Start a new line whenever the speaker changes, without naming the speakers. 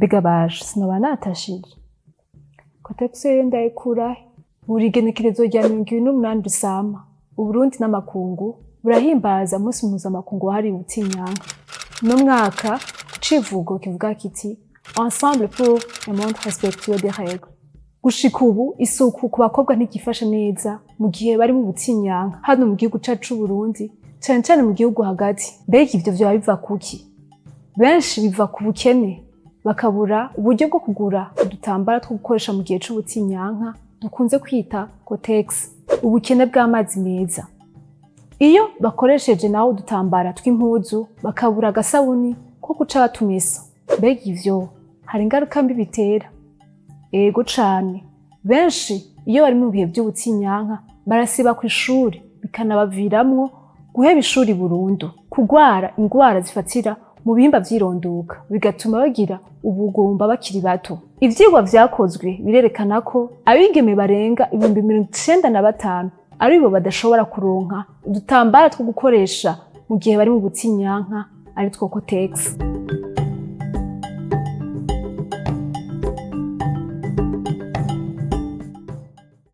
Mbega baje sinoba natashije kotex rero ndayikura buri genekerezo rya 28 Rusama Uburundi n'amakungu burahimbaza umunsi mpuzamakungu wahariwe ubutinyanka. No mwaka civugo kivuga kiti ensemble pour un monde respectueux des règles. Gushika ubu isuku ku bakobwa ntigifasha neza mu gihe bari mu butinyanka hano mu gihugu cacu Burundi, cyane cyane mu gihugu hagati. Mbega ivyo vyoba biva kuki? Benshi biva ku bukene, bakabura uburyo bwo kugura udutambara two gukoresha mu gihe c'ubutinyanka dukunze kwita cotex, ubukene bw'amazi meza. Iyo bakoresheje naho udutambara tw'impuzu bakabura agasabuni ko guca batumesa. Mbega ivyo hari ingaruka mbi bitera? Ego cane. Benshi iyo bari mu bihe by'ubutinyanka barasiba ku ishuri, bikanabaviramwo guheba ishuri burundu, kugwara ingwara zifatira mu bihimba vyirondoka, bigatuma bagira ubugumba bakiri bato. Ivyigwa vyakozwe birerekana ko abigeme barenga 95,000 aribo badashobora kuronka udutambara two gukoresha mu gihe bari mu butinyanka, ari two cotex.